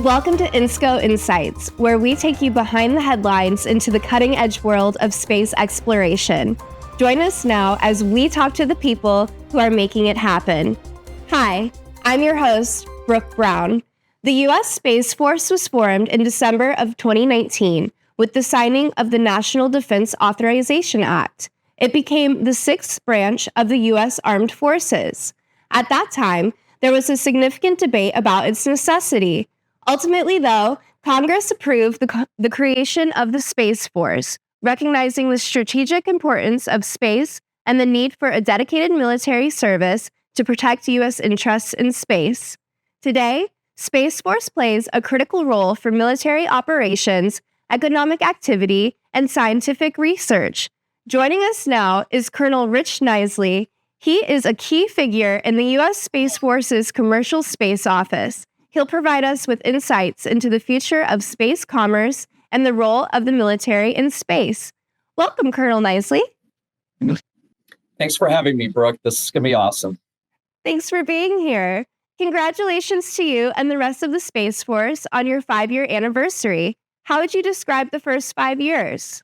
Welcome to ENSCO INSIGHTS, where we take you behind the headlines into the cutting-edge world of space exploration. Join us now as we talk to the people who are making it happen. Hi, I'm your host, Brooke Brown. The U.S. Space Force was formed in December of 2019 with the signing of the National Defense Authorization Act. It became the sixth branch of the U.S. Armed Forces. At that time, there was a significant debate about its necessity. Ultimately, though, Congress approved the creation of the Space Force, recognizing the strategic importance of space and the need for a dedicated military service to protect U.S. interests in space. Today, Space Force plays a critical role for military operations, economic activity, and scientific research. Joining us now is Colonel Rich Kniseley. He is a key figure in the U.S. Space Force's Commercial Space Office. He'll provide us with insights into the future of space commerce and the role of the military in space. Welcome, Colonel Kniseley. Thanks for having me, Brooke. This is going to be awesome. Thanks for being here. Congratulations to you and the rest of the Space Force on your 5-year anniversary. How would you describe the first 5 years?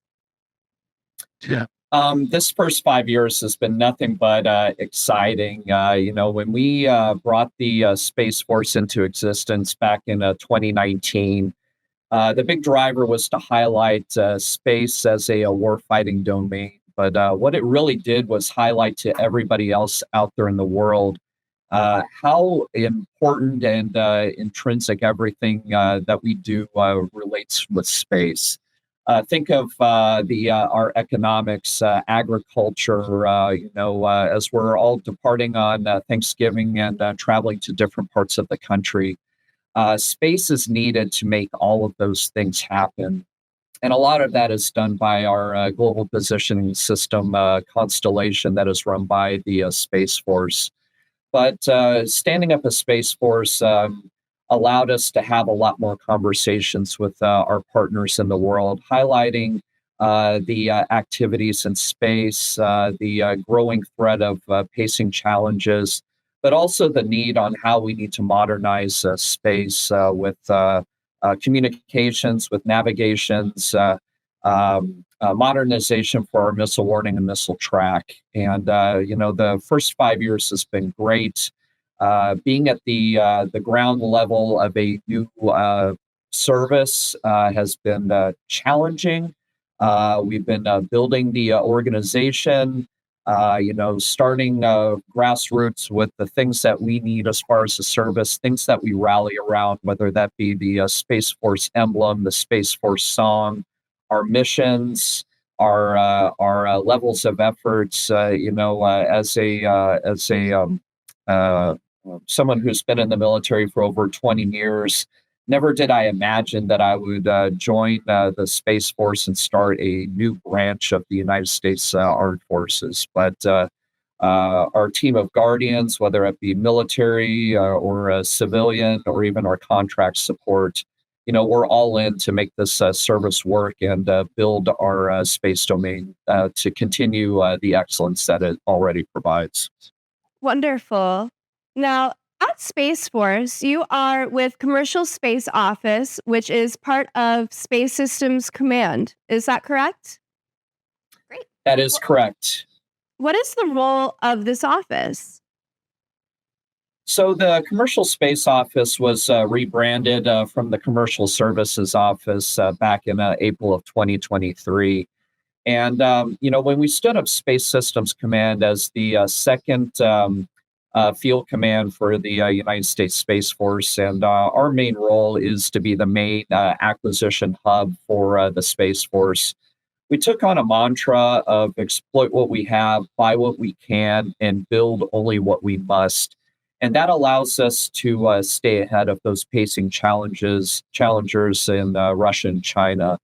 This first 5 years has been nothing but exciting. When we brought the Space Force into existence back in 2019, the big driver was to highlight space as a warfighting domain. But what it really did was highlight to everybody else out there in the world how important and intrinsic everything that we do relates with space. Think of our economics, agriculture, as we're all departing on Thanksgiving and traveling to different parts of the country. Space is needed to make all of those things happen. And a lot of that is done by our global positioning system constellation that is run by the Space Force. But standing up a Space Force allowed us to have a lot more conversations with our partners in the world, highlighting the activities in space, the growing threat of pacing challenges, but also the need on how we need to modernize space with communications, with navigations, modernization for our missile warning and missile track. And, the first 5 years has been great. Being at the ground level of a new service has been challenging. We've been building the organization, starting grassroots with the things that we need as far as the service, things that we rally around, whether that be the Space Force emblem, the Space Force song, our missions, our levels of efforts. Someone who's been in the military for over 20 years, never did I imagine that I would join the Space Force and start a new branch of the United States Armed Forces. But our team of guardians, whether it be military or civilian or even our contract support, we're all in to make this service work and build our space domain to continue the excellence that it already provides. Wonderful. Now, at Space Force, you are with Commercial Space Office, which is part of Space Systems Command. Is that correct? Great. That is correct. What is the role of this office? So the Commercial Space Office was rebranded from the Commercial Services Office back in April of 2023. And, when we stood up Space Systems Command as the second field command for the United States Space Force, and our main role is to be the main acquisition hub for the Space Force. We took on a mantra of exploit what we have, buy what we can, and build only what we must. And that allows us to stay ahead of those pacing challengers in Russia and China.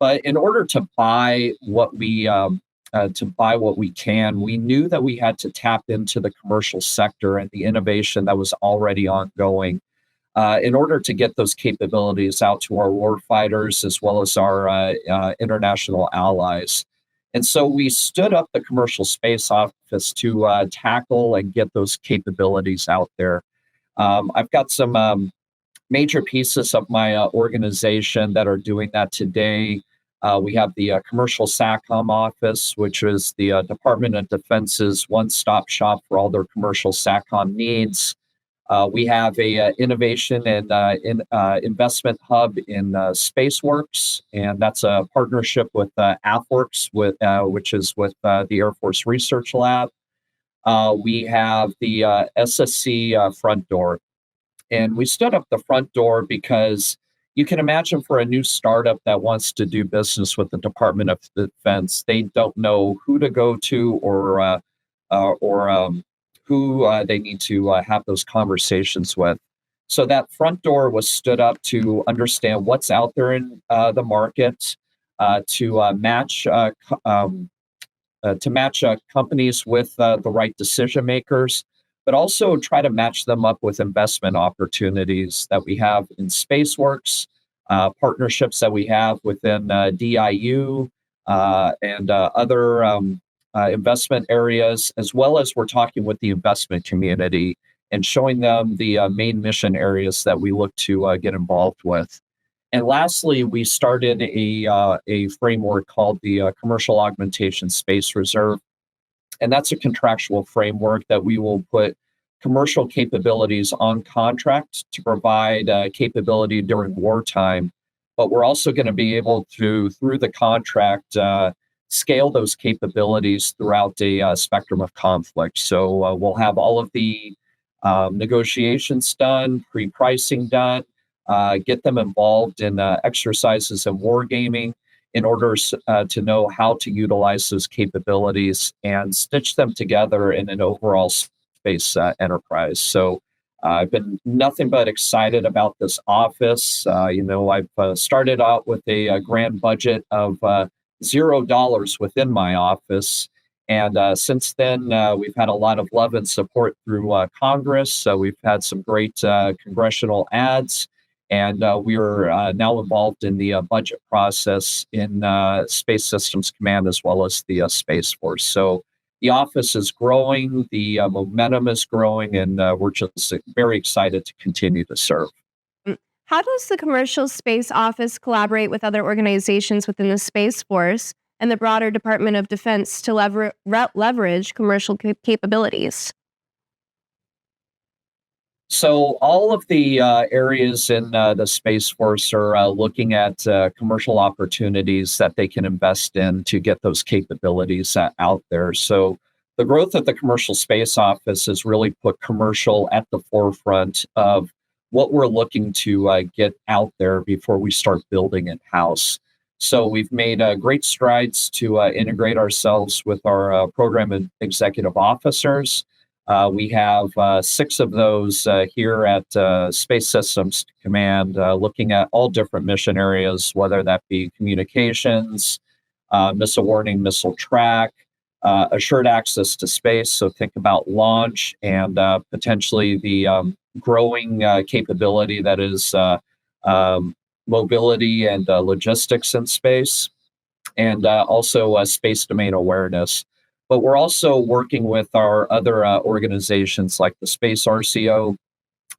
But in order to buy what we can, we knew that we had to tap into the commercial sector and the innovation that was already ongoing in order to get those capabilities out to our warfighters as well as our international allies. And so we stood up the Commercial Space Office to tackle and get those capabilities out there. I've got some major pieces of my organization that are doing that today. We have the Commercial SATCOM office, which is the Department of Defense's one-stop shop for all their commercial SATCOM needs. We have a innovation and investment hub in SpaceWorks, and that's a partnership with AFWorks, which is with the Air Force Research Lab. We have the SSC front door, and we stood up the front door because you can imagine for a new startup that wants to do business with the Department of Defense, they don't know who to go to or who they need to have those conversations with. So that front door was stood up to understand what's out there in the market, to match companies with the right decision makers, but also try to match them up with investment opportunities that we have in SpaceWorks, partnerships that we have within DIU and other investment areas, as well as we're talking with the investment community and showing them the main mission areas that we look to get involved with. And lastly, we started a framework called the Commercial Augmentation Space Reserve. And that's a contractual framework that we will put commercial capabilities on contract to provide capability during wartime. But we're also going to be able to, through the contract, scale those capabilities throughout a spectrum of conflict. So we'll have all of the negotiations done, pre-pricing done, get them involved in exercises and wargaming in order to know how to utilize those capabilities and stitch them together in an overall space enterprise. So I've been nothing but excited about this office. I've started out with a grand budget of $0 within my office. And since then, we've had a lot of love and support through Congress. So we've had some great congressional ads. And we are now involved in the budget process in Space Systems Command as well as the Space Force. So the office is growing, the momentum is growing, and we're just very excited to continue to serve. How does the Commercial Space Office collaborate with other organizations within the Space Force and the broader Department of Defense to leverage commercial capabilities? So all of the areas in the Space Force are looking at commercial opportunities that they can invest in to get those capabilities out there. So the growth of the Commercial Space Office has really put commercial at the forefront of what we're looking to get out there before we start building in-house. So we've made great strides to integrate ourselves with our program and executive officers. We have 6 of those here at Space Systems Command, looking at all different mission areas, whether that be communications, missile warning, missile track, assured access to space. So think about launch and potentially the growing capability that is mobility and logistics in space, and also space domain awareness. But we're also working with our other organizations like the Space RCO,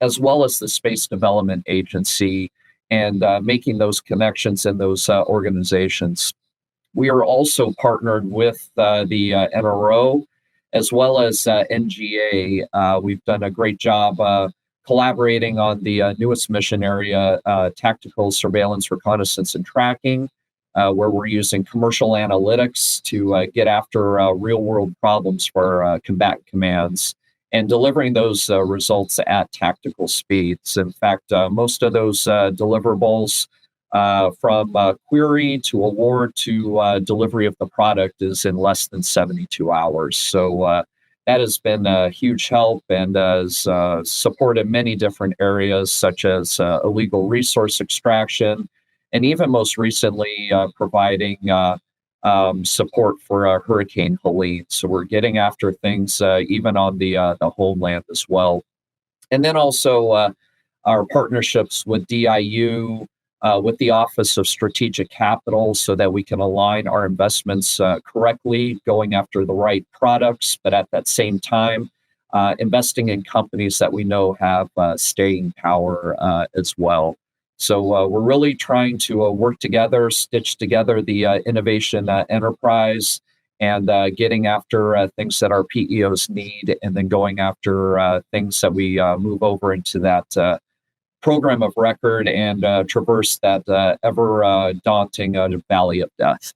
as well as the Space Development Agency, and making those connections in those organizations. We are also partnered with the NRO, as well as NGA. We've done a great job collaborating on the newest mission area, tactical surveillance, reconnaissance, and tracking, where we're using commercial analytics to get after real-world problems for combatant commands and delivering those results at tactical speeds. In fact, most of those deliverables from query to award to delivery of the product is in less than 72 hours. So that has been a huge help and has supported many different areas such as illegal resource extraction, and even most recently providing support for Hurricane Helene. So we're getting after things even on the homeland as well. And then also our partnerships with DIU, with the Office of Strategic Capital, so that we can align our investments correctly, going after the right products, but at that same time, investing in companies that we know have staying power as well. So we're really trying to work together, stitch together the innovation enterprise, and getting after things that our PEOs need, and then going after things that we move over into that program of record and traverse that ever daunting valley of death.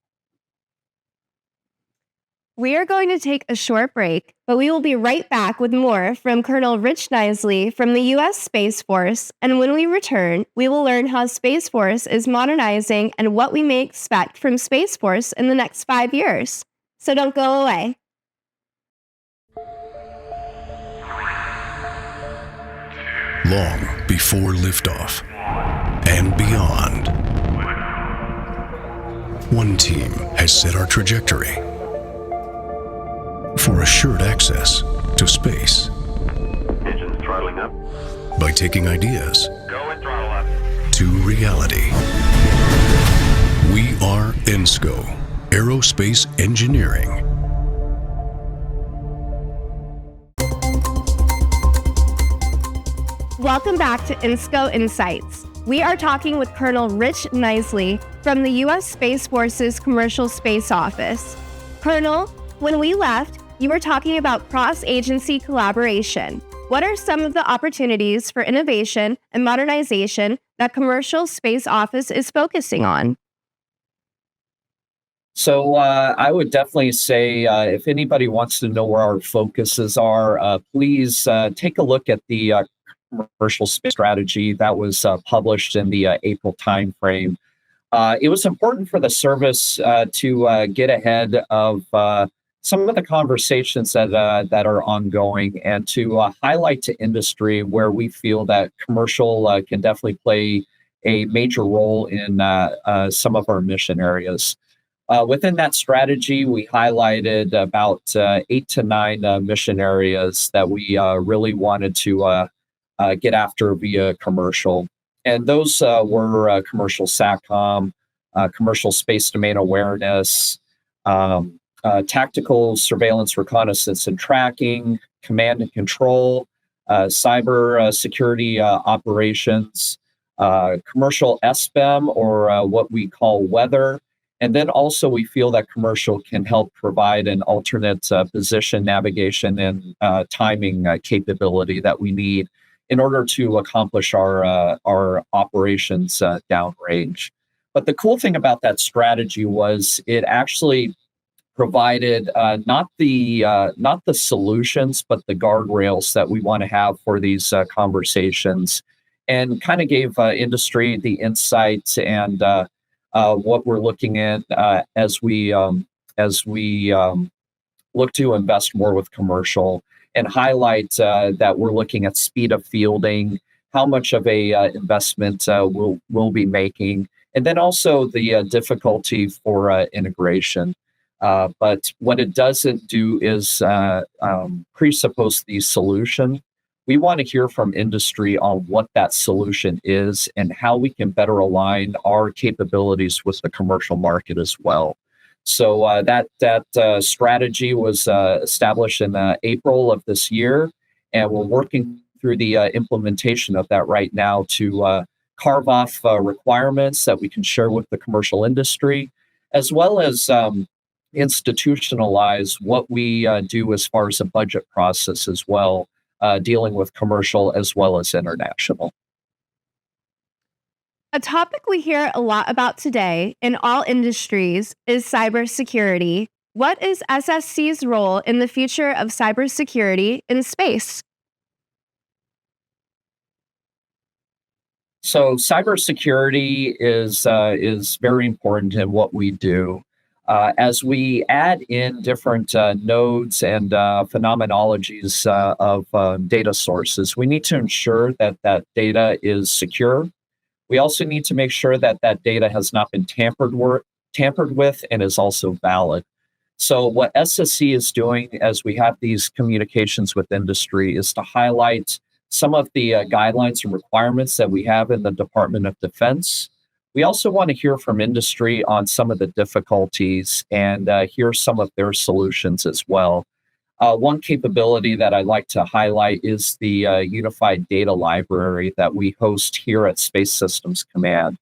We are going to take a short break, but we will be right back with more from Colonel Rich Kniseley from the U.S. Space Force. And when we return, we will learn how Space Force is modernizing and what we may expect from Space Force in the next 5 years. So don't go away. Long before liftoff and beyond, one team has set our trajectory for assured access to space. Engines throttling up. By taking ideas Go and throttle up. to reality. We are ENSCO, Aerospace Engineering. Welcome back to ENSCO Insights. We are talking with Colonel Rich Kniseley from the U.S. Space Force's Commercial Space Office. Colonel, when we left, you were talking about cross-agency collaboration. What are some of the opportunities for innovation and modernization that Commercial Space Office is focusing on? So I would definitely say if anybody wants to know where our focuses are, please take a look at the commercial space strategy that was published in the April timeframe. It was important for the service to get ahead of some of the conversations that are ongoing, and to highlight to industry where we feel that commercial can definitely play a major role in some of our mission areas. Within that strategy, we highlighted about 8 to 9 mission areas that we really wanted to get after via commercial. And those were commercial SATCOM, commercial space domain awareness, tactical surveillance, reconnaissance, and tracking, command and control, cyber security operations, commercial SBEM, or what we call weather. And then also we feel that commercial can help provide an alternate position, navigation, and timing capability that we need in order to accomplish our operations downrange. But the cool thing about that strategy was it actually provided not the solutions, but the guardrails that we want to have for these conversations, and kind of gave industry the insights and what we're looking at as we look to invest more with commercial, and highlight that we're looking at speed of fielding, how much of a investment we'll be making, and then also the difficulty for integration. But what it doesn't do is presuppose the solution. We want to hear from industry on what that solution is and how we can better align our capabilities with the commercial market as well. So that strategy was established in April of this year, and we're working through the implementation of that right now to carve off requirements that we can share with the commercial industry, as well as institutionalize what we do as far as a budget process as well, dealing with commercial as well as international. A topic we hear a lot about today in all industries is cybersecurity. What is SSC's role in the future of cybersecurity in space? So cybersecurity is very important in what we do. As we add in different nodes and phenomenologies of data sources, we need to ensure that that data is secure. We also need to make sure that that data has not been tampered with and is also valid. So what SSC is doing as we have these communications with industry is to highlight some of the guidelines and requirements that we have in the Department of Defense. We also want to hear from industry on some of the difficulties and hear some of their solutions as well. One capability that I'd like to highlight is the unified data library that we host here at Space Systems Command.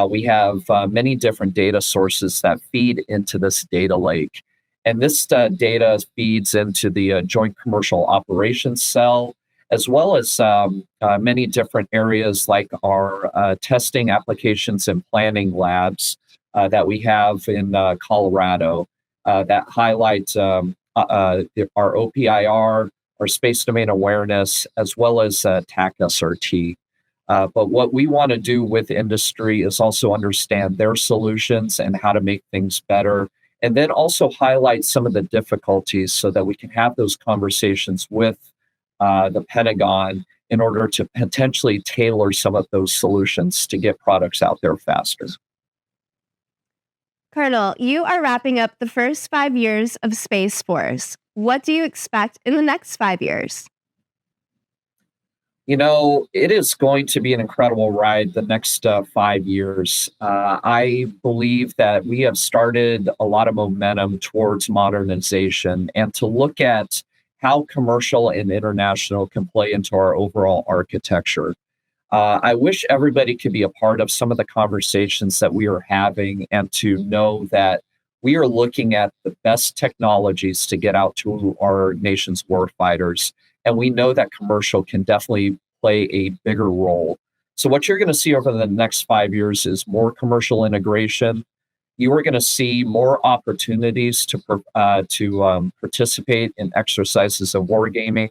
We have many different data sources that feed into this data lake. And this data feeds into the Joint Commercial Operations Cell, as well as many different areas like our testing applications and planning labs that we have in Colorado that highlight our OPIR, our space domain awareness, as well as TAC SRT. But what we want to do with industry is also understand their solutions and how to make things better, and then also highlight some of the difficulties so that we can have those conversations with the Pentagon in order to potentially tailor some of those solutions to get products out there faster. Colonel, you are wrapping up the first 5 years of Space Force. What do you expect in the next 5 years? You know, it is going to be an incredible ride the next 5 years. I believe that we have started a lot of momentum towards modernization and to look at how commercial and international can play into our overall architecture. I wish everybody could be a part of some of the conversations that we are having and to know that we are looking at the best technologies to get out to our nation's warfighters. And we know that commercial can definitely play a bigger role. So what you're going to see over the next 5 years is more commercial integration. You are going to see more opportunities to participate in exercises of wargaming.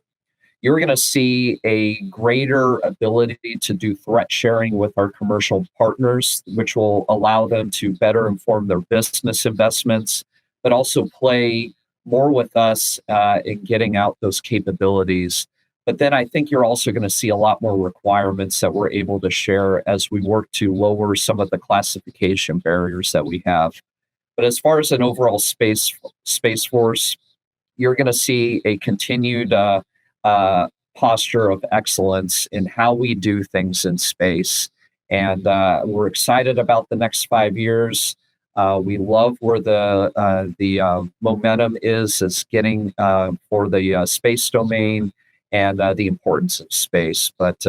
You're going to see a greater ability to do threat sharing with our commercial partners, which will allow them to better inform their business investments, but also play more with us in getting out those capabilities. But then I think you're also going to see a lot more requirements that we're able to share as we work to lower some of the classification barriers that we have. But as far as an overall space force, you're going to see a continued posture of excellence in how we do things in space. And we're excited about the next 5 years. We love where the momentum is getting for the space domain and the importance of space. But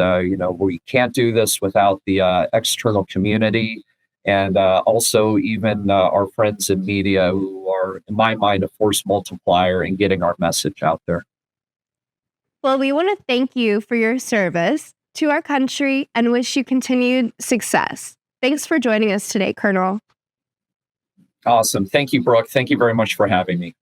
we can't do this without the external community and also even our friends in media who are, in my mind, a force multiplier in getting our message out there. Well, we want to thank you for your service to our country and wish you continued success. Thanks for joining us today, Colonel. Awesome. Thank you, Brooke. Thank you very much for having me.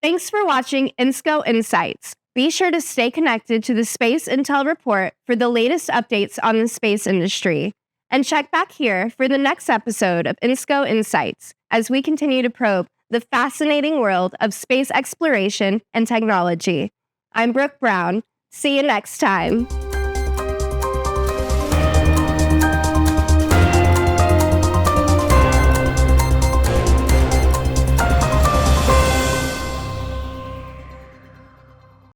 Thanks for watching ENSCO Insights. Be sure to stay connected to the Space Intel Report for the latest updates on the space industry. And check back here for the next episode of ENSCO Insights as we continue to probe the fascinating world of space exploration and technology. I'm Brooke Brown. See you next time.